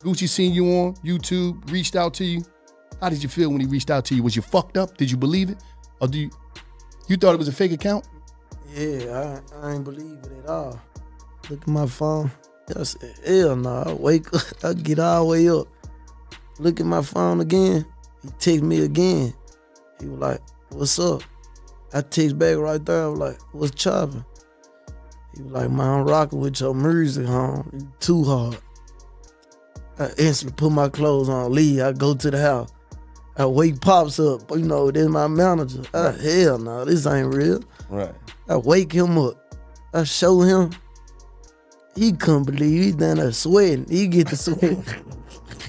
Gucci seen you on YouTube, reached out to you. How did you feel when he reached out to you? Was you fucked up? Did you believe it? Or you thought it was a fake account? Yeah, I ain't believe it at all. Look at my phone. I said, hell no, I wake up, I get all the way up. Look at my phone again. He text me again. He was like, what's up? I text back right there. I was like, what's chopping? He was like, man, I'm rocking with your music, home. You too hard. I instantly put my clothes on, leave. I go to the house. I wake Pops up. You know, this my manager. Hell no, this ain't real. Right. I wake him up. I show him. He couldn't believe he done there sweating. He get to sweat.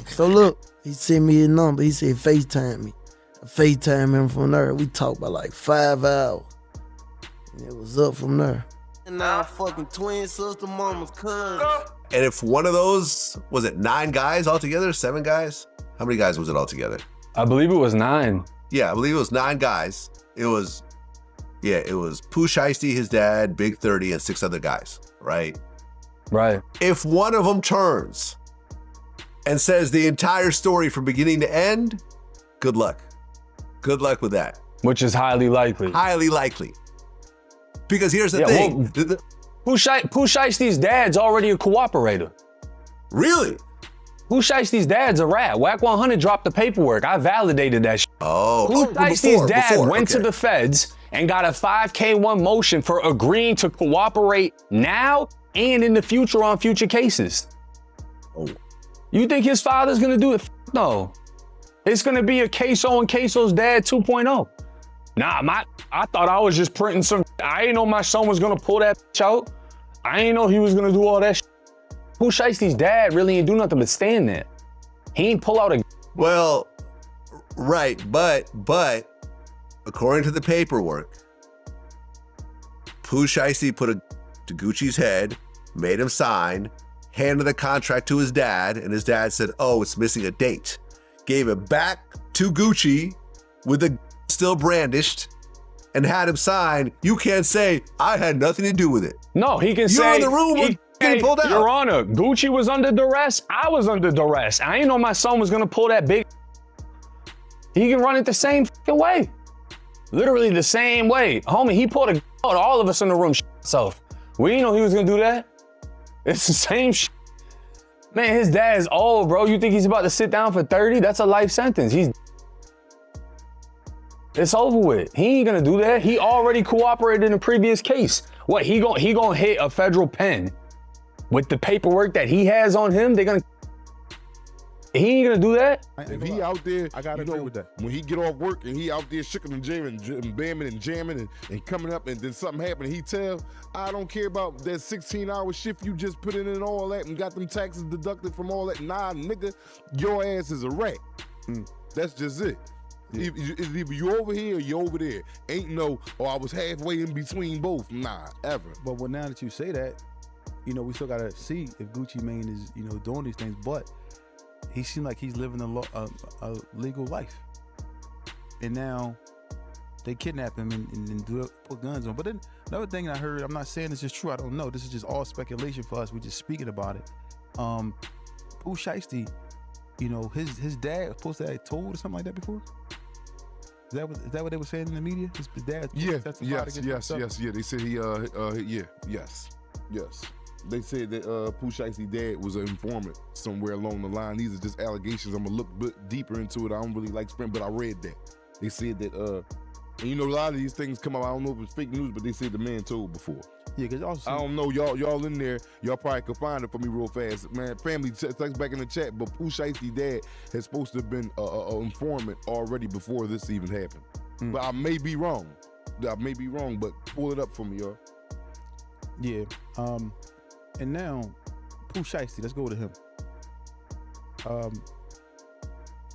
So look, he sent me his number. He said, FaceTime me. I FaceTime him from there. We talked about like 5 hours. And it was up from there. And now fucking twin sister, mama's cousin. And if one of those, was it 9 guys altogether, 7 guys? How many guys was it altogether? I believe it was 9. Yeah, I believe it was 9 guys. It was Pooh Shiesty, his dad, Big 30, and 6 other guys, right? Right. If one of them turns and says the entire story from beginning to end, good luck. Good luck with that. Which is highly likely. Highly likely. Because here's the thing. Well, Pooh Shiesty's dad's already a cooperator. Really? Pooh Shiesty's dad's a rat. Whack 100 dropped the paperwork. I validated that shit. Oh. Pooh Shiesty's dad went to the feds and got a 5K1 motion for agreeing to cooperate now and in the future on future cases. Oh. You think his father's gonna do it? No. It's gonna be a Queso and Queso's dad 2.0. Nah, I thought I was just printing some. I didn't know my son was gonna pull that out. I didn't know he was gonna do all that shit. Pooh Shiesty's dad really ain't do nothing but stand there. He ain't pull out a. Well, right, but according to the paperwork, Pooh Shiesty put a to Gucci's head, made him sign, handed the contract to his dad, and his dad said, oh, it's missing a date. Gave it back to Gucci with the still brandished and had him sign. You can't say, I had nothing to do with it. No, he can You're say. in the room with getting pulled out. Your Honor, Gucci was under duress. I was under duress. I didn't know my son was gonna pull that big. He can run it the same fucking way. Literally the same way. Homie, he pulled a out all of us in the room himself. We didn't know he was gonna do that. It's the same shit. Man, his dad's old, bro. You think he's about to sit down for 30? That's a life sentence. It's over with. He ain't gonna do that. He already cooperated in a previous case. What, he gonna hit a federal pen with the paperwork that he has on him? He ain't gonna do that. If he out there, I gotta agree with that. When he get off work and he out there shooking and jamming and bamming and jamming and coming up and then something happen and he tell, I don't care about that 16-hour shift you just put in all that and got them taxes deducted from all that. Nah, nigga, your ass is a rat. That's just it. Yeah. It's either you over here or you over there. Ain't no, I was halfway in between both. Nah, ever. But well, now that you say that, we still gotta see if Gucci Mane is, doing these things, but he seemed like he's living a legal life. And now they kidnap him and put guns on. But then another thing I heard, I'm not saying this is true, I don't know. This is just all speculation for us. We're just speaking about it. Pooh Shiesty, his dad was supposed to have told or something like that before? Is that what they were saying in the media? His dad yes. They said yes. They said that Pooh Shiesty's dad was an informant somewhere along the line. These are just allegations. I'm gonna look a bit deeper into it. I don't really like sprint, but I read that. They said that, and a lot of these things come out. I don't know if it's fake news, but they said the man told before. Yeah, because also, I don't know, y'all in there, y'all probably could find it for me real fast. Man, family, text back in the chat, but Pooh Shiesty's dad is supposed to have been an informant already before this even happened. But I may be wrong. But pull it up for me, y'all. Yeah. And now, Pooh Shiesty, let's go to him.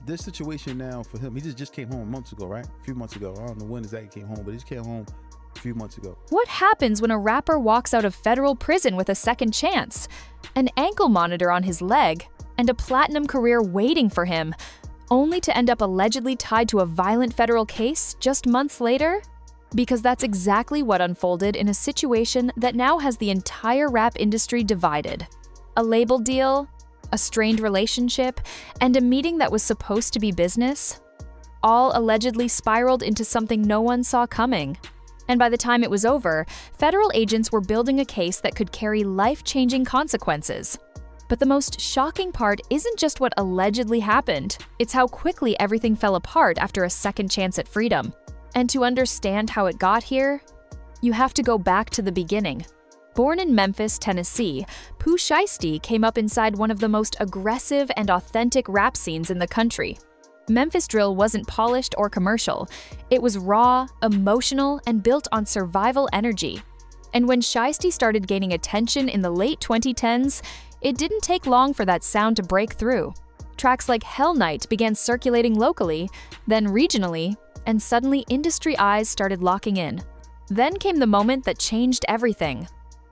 This situation now for him, he just came home months ago, right? A few months ago. I don't know when exactly he came home, but he just came home a few months ago. What happens when a rapper walks out of federal prison with a second chance? An ankle monitor on his leg, and a platinum career waiting for him, only to end up allegedly tied to a violent federal case just months later? Because that's exactly what unfolded in a situation that now has the entire rap industry divided. A label deal a strained relationship, and a meeting that was supposed to be business, all allegedly spiraled into something no one saw coming. And by the time it was over, federal agents were building a case that could carry life-changing consequences. But the most shocking part isn't just what allegedly happened, it's how quickly everything fell apart after a second chance at freedom. And to understand how it got here, you have to go back to the beginning. Born in Memphis, Tennessee, Pooh Shiesty came up inside one of the most aggressive and authentic rap scenes in the country. Memphis drill wasn't polished or commercial. It was raw, emotional, and built on survival energy. And when Shiesty started gaining attention in the late 2010s, it didn't take long for that sound to break through. Tracks like Hell Night began circulating locally, then regionally, and suddenly industry eyes started locking in. Then came the moment that changed everything.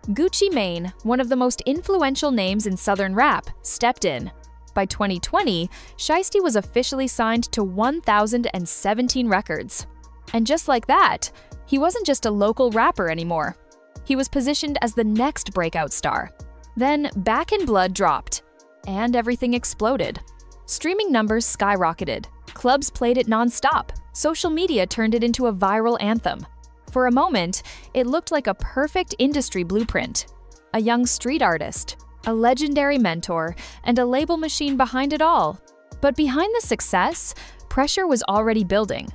Gucci Mane, one of the most influential names in Southern rap, stepped in. By 2020, Shiesty was officially signed to 1,017 records. And just like that, he wasn't just a local rapper anymore. He was positioned as the next breakout star. Then Back in Blood dropped, and everything exploded. Streaming numbers skyrocketed, clubs played it non-stop, social media turned it into a viral anthem. For a moment, it looked like a perfect industry blueprint. A young street artist, a legendary mentor, and a label machine behind it all. But behind the success, pressure was already building,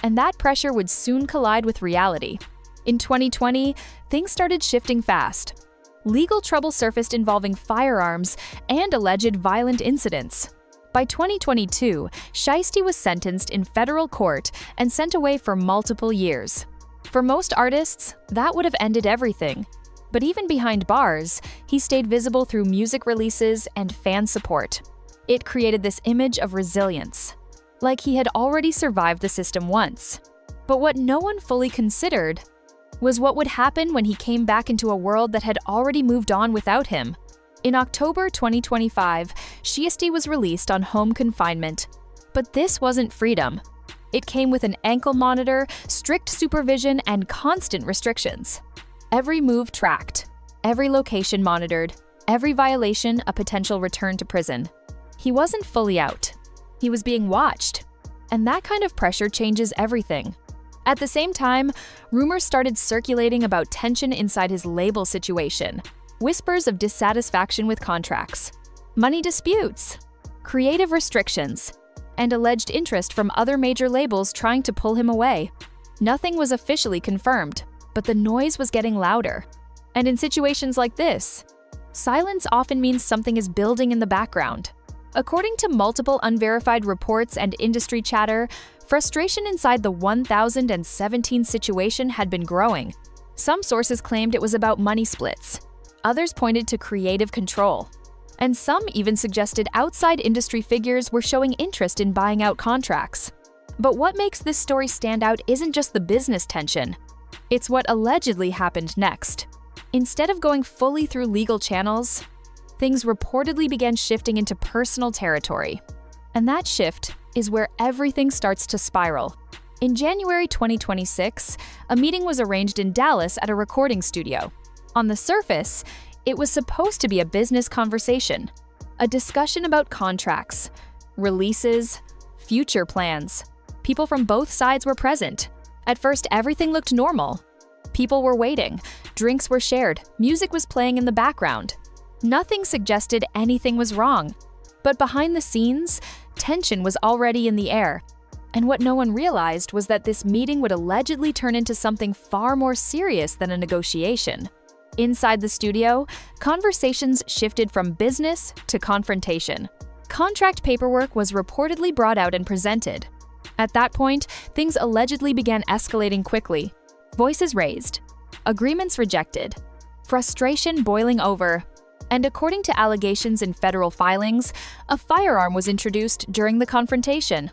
and that pressure would soon collide with reality. In 2020, things started shifting fast. Legal trouble surfaced involving firearms and alleged violent incidents. By 2022, Shiesty was sentenced in federal court and sent away for multiple years. For most artists, that would have ended everything. But even behind bars, he stayed visible through music releases and fan support. It created this image of resilience, like he had already survived the system once. But what no one fully considered was what would happen when he came back into a world that had already moved on without him. In October 2025, Shiesty was released on home confinement. But this wasn't freedom. It came with an ankle monitor, strict supervision, and constant restrictions. Every move tracked, every location monitored, every violation a potential return to prison. He wasn't fully out. He was being watched. And that kind of pressure changes everything. At the same time, rumors started circulating about tension inside his label situation. Whispers of dissatisfaction with contracts, money disputes, creative restrictions, and alleged interest from other major labels trying to pull him away. Nothing was officially confirmed, but the noise was getting louder. And in situations like this, silence often means something is building in the background. According to multiple unverified reports and industry chatter, frustration inside the 1017 situation had been growing. Some sources claimed it was about money splits. Others pointed to creative control. And some even suggested outside industry figures were showing interest in buying out contracts. But what makes this story stand out isn't just the business tension. It's what allegedly happened next. Instead of going fully through legal channels, things reportedly began shifting into personal territory. And that shift is where everything starts to spiral. In January 2026, a meeting was arranged in Dallas at a recording studio. On the surface, it was supposed to be a business conversation, a discussion about contracts, releases, future plans. People from both sides were present. At first, everything looked normal. People were waiting, drinks were shared, music was playing in the background. Nothing suggested anything was wrong. But behind the scenes, tension was already in the air. And what no one realized was that this meeting would allegedly turn into something far more serious than a negotiation. Inside the studio, conversations shifted from business to confrontation. Contract paperwork was reportedly brought out and presented. At that point, things allegedly began escalating quickly. Voices raised, agreements rejected, frustration boiling over, and according to allegations in federal filings, a firearm was introduced during the confrontation.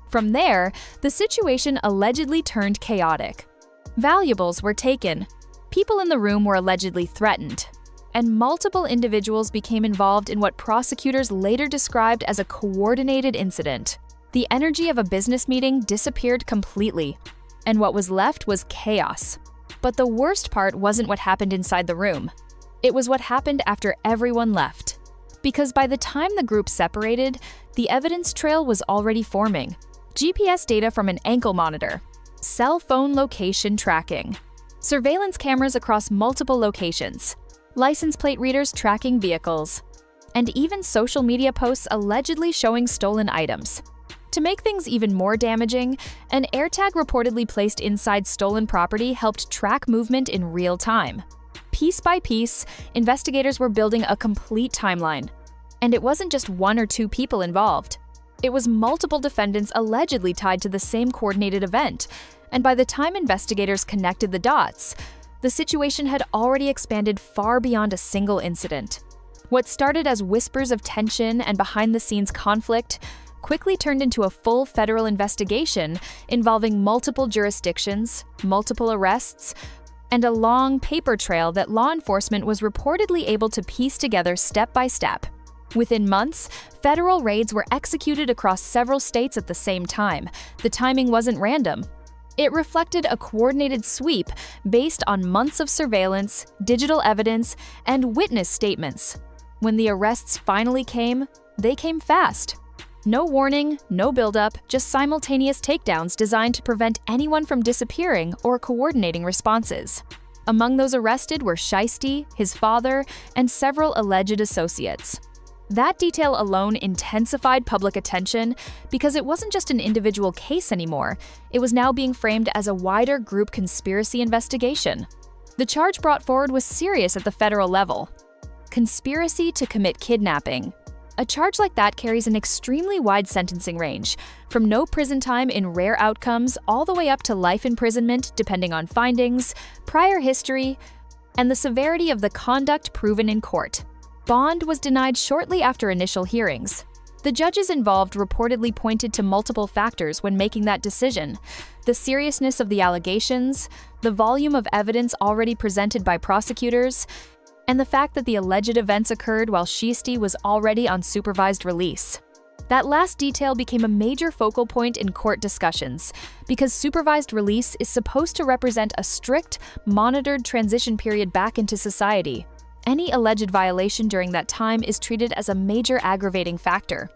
From there, the situation allegedly turned chaotic. Valuables were taken, people in the room were allegedly threatened, and multiple individuals became involved in what prosecutors later described as a coordinated incident. The energy of a business meeting disappeared completely, and what was left was chaos. But the worst part wasn't what happened inside the room. It was what happened after everyone left. because by the time the group separated, the evidence trail was already forming. GPS data from an ankle monitor, cell phone location tracking, surveillance cameras across multiple locations, license plate readers tracking vehicles, and even social media posts allegedly showing stolen items. To make things even more damaging, an AirTag reportedly placed inside stolen property helped track movement in real time. Piece by piece, investigators were building a complete timeline. And it wasn't just one or two people involved. It was multiple defendants allegedly tied to the same coordinated event, and by the time investigators connected the dots, the situation had already expanded far beyond a single incident. What started as whispers of tension and behind-the-scenes conflict quickly turned into a full federal investigation involving multiple jurisdictions, multiple arrests, and a long paper trail that law enforcement was reportedly able to piece together step by step. Within months, federal raids were executed across several states at the same time. The timing wasn't random. It reflected a coordinated sweep based on months of surveillance, digital evidence, and witness statements. When the arrests finally came, they came fast. No warning, no buildup, just simultaneous takedowns designed to prevent anyone from disappearing or coordinating responses. Among those arrested were Shiesty, his father, and several alleged associates. That detail alone intensified public attention because it wasn't just an individual case anymore. It was now being framed as a wider group conspiracy investigation. The charge brought forward was serious at the federal level: conspiracy to commit kidnapping. A charge like that carries an extremely wide sentencing range, from no prison time in rare outcomes all the way up to life imprisonment depending on findings, prior history, and the severity of the conduct proven in court. Bond was denied shortly after initial hearings. The judges involved reportedly pointed to multiple factors when making that decision: the seriousness of the allegations, the volume of evidence already presented by prosecutors, and the fact that the alleged events occurred while Shiesty was already on supervised release. That last detail became a major focal point in court discussions, because supervised release is supposed to represent a strict, monitored transition period back into society. Any alleged violation during that time is treated as a major aggravating factor.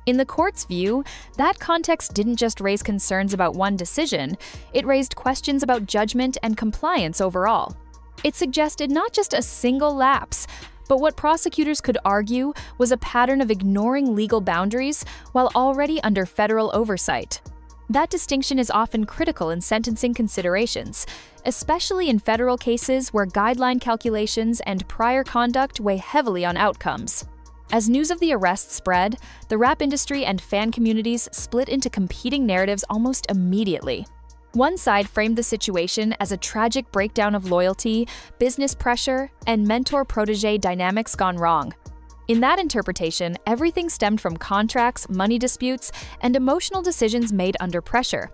In the court's view, that context didn't just raise concerns about one decision, it raised questions about judgment and compliance overall. It suggested not just a single lapse, but what prosecutors could argue was a pattern of ignoring legal boundaries while already under federal oversight. That distinction is often critical in sentencing considerations, especially in federal cases where guideline calculations and prior conduct weigh heavily on outcomes. As news of the arrest spread, the rap industry and fan communities split into competing narratives almost immediately. One side framed the situation as a tragic breakdown of loyalty, business pressure, and mentor-protege dynamics gone wrong. In that interpretation, everything stemmed from contracts, money disputes, and emotional decisions made under pressure.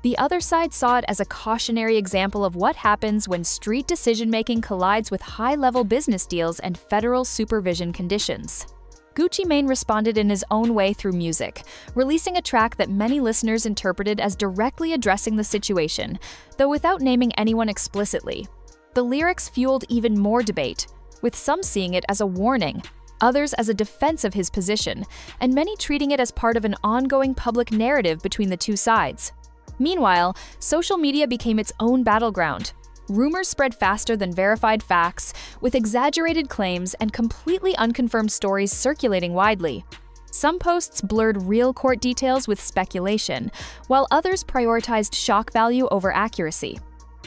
The other side saw it as a cautionary example of what happens when street decision-making collides with high-level business deals and federal supervision conditions. Gucci Mane responded in his own way through music, releasing a track that many listeners interpreted as directly addressing the situation, though without naming anyone explicitly. The lyrics fueled even more debate, with some seeing it as a warning, others as a defense of his position, and many treating it as part of an ongoing public narrative between the two sides. Meanwhile, social media became its own battleground. Rumors spread faster than verified facts, with exaggerated claims and completely unconfirmed stories circulating widely. Some posts blurred real court details with speculation, while others prioritized shock value over accuracy.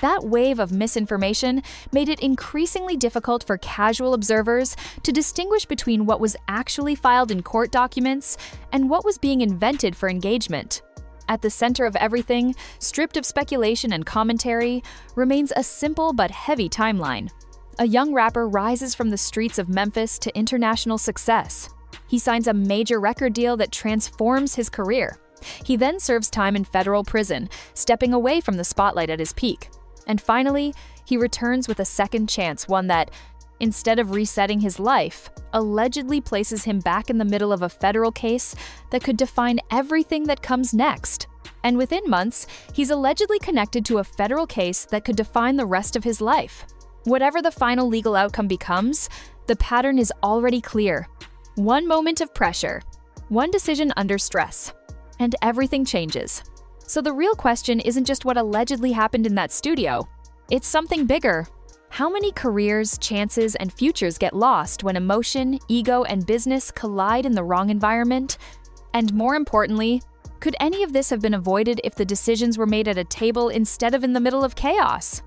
That wave of misinformation made it increasingly difficult for casual observers to distinguish between what was actually filed in court documents and what was being invented for engagement. At the center of everything, stripped of speculation and commentary, remains a simple but heavy timeline. A young rapper rises from the streets of Memphis to international success. He signs a major record deal that transforms his career. He then serves time in federal prison, stepping away from the spotlight at his peak. And finally, he returns with a second chance, one that, instead of resetting his life, allegedly places him back in the middle of a federal case that could define everything that comes next. And within months, he's allegedly connected to a federal case that could define the rest of his life. Whatever the final legal outcome becomes, the pattern is already clear. One moment of pressure, one decision under stress, and everything changes. So the real question isn't just what allegedly happened in that studio. It's something bigger. How many careers, chances, and futures get lost when emotion, ego, and business collide in the wrong environment? And more importantly, could any of this have been avoided if the decisions were made at a table instead of in the middle of chaos?